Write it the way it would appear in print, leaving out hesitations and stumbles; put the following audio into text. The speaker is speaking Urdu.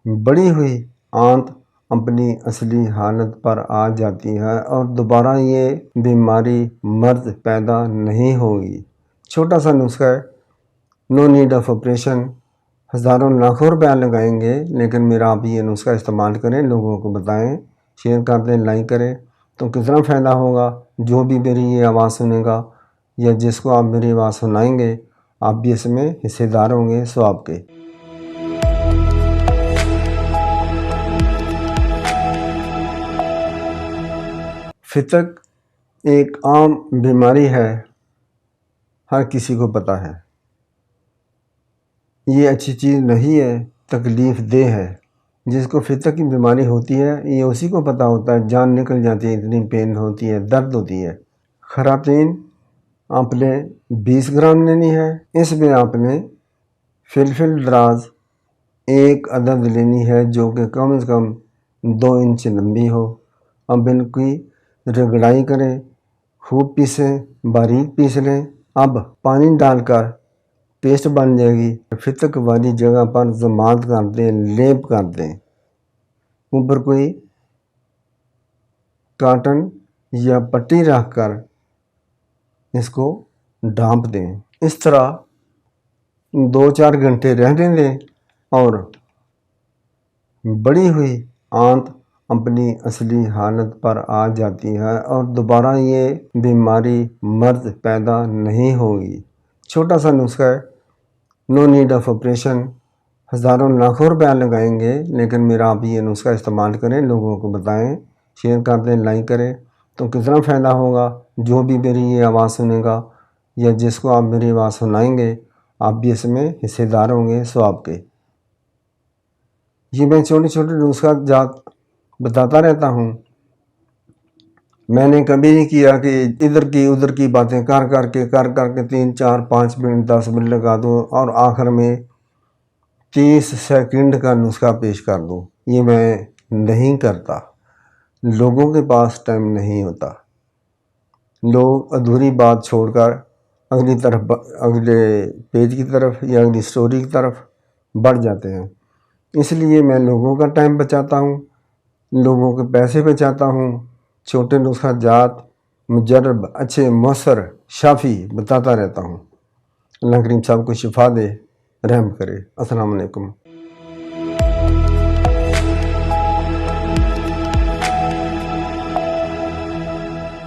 بڑی ہوئی آنت اپنی اصلی حالت پر آ جاتی ہے اور دوبارہ یہ بیماری مرض پیدا نہیں ہوگی۔ چھوٹا سا نسخہ ہے، نو نیڈ آف آپریشن۔ ہزاروں لاکھوں روپیہ لگائیں گے لیکن میرا آپ یہ نسخہ استعمال کریں، لوگوں کو بتائیں، شیئر کر دیں، لائک کریں تو کتنا فائدہ ہوگا۔ جو بھی میری یہ آواز سنے گا یا جس کو آپ میری آواز سنائیں گے، آپ بھی اس میں حصے دار ہوں گے ثواب کے۔ فتق ایک عام بیماری ہے، ہر کسی کو پتہ ہے۔ یہ اچھی چیز نہیں ہے، تکلیف دہ ہے۔ جس کو فتق کی بیماری ہوتی ہے یہ اسی کو پتہ ہوتا ہے، جان نکل جاتی ہے، اتنی پین ہوتی ہے، درد ہوتی ہے۔ خواتین، آپ نے 20 گرام لینی ہے، اس میں آپ نے فلفل دراز 1 عدد لینی ہے جو کہ کم از کم 2 انچ لمبی ہو۔ اب ان کی رگڑائی کریں، خوب پیسیں، باریک پیس لیں۔ اب پانی ڈال کر پیسٹ بن جائے گی، فتق والی جگہ پر ضماد کر دیں، لیپ کر دیں، اوپر کوئی کاٹن یا پٹی رکھ کر اس کو ڈھانپ دیں۔ اس طرح 2-4 گھنٹے رہنے دیں اور بڑی ہوئی آنت اپنی اصلی حالت پر آ جاتی ہے اور دوبارہ یہ بیماری مرض پیدا نہیں ہوگی۔ چھوٹا سا نسخہ ہے، نو نیڈ آف آپریشن۔ ہزاروں لاکھوں روپیہ لگائیں گے لیکن میرا آپ یہ نسخہ استعمال کریں، لوگوں کو بتائیں، شیئر کر دیں، لائک کریں تو کتنا فائدہ ہوگا۔ جو بھی میری یہ آواز سنے گا یا جس کو آپ میری آواز سنائیں گے، آپ بھی اس میں حصے دار ہوں گے ثواب کے۔ یہ میں چھوٹے چھوٹے نسخہ جات بتاتا رہتا ہوں۔ میں نے کبھی نہیں کیا کہ ادھر کی باتیں کر کے 3-4-5 منٹ 10 منٹ لگا دوں اور آخر میں 30 سیکنڈ کا نسخہ پیش کر دوں۔ یہ میں نہیں کرتا، لوگوں کے پاس ٹائم نہیں ہوتا۔ لوگ ادھوری بات چھوڑ کر اگلے پیج کی طرف یا اگلی سٹوری کی طرف بڑھ جاتے ہیں۔ اس لیے میں لوگوں کا ٹائم بچاتا ہوں، لوگوں کے پیسے بچاتا ہوں، چھوٹے نسخہ جات مجرب، اچھے، مؤثر، شافی بتاتا رہتا ہوں۔ اللہ کریم صاحب کو شفا دے، رحم کرے۔ السلام علیکم۔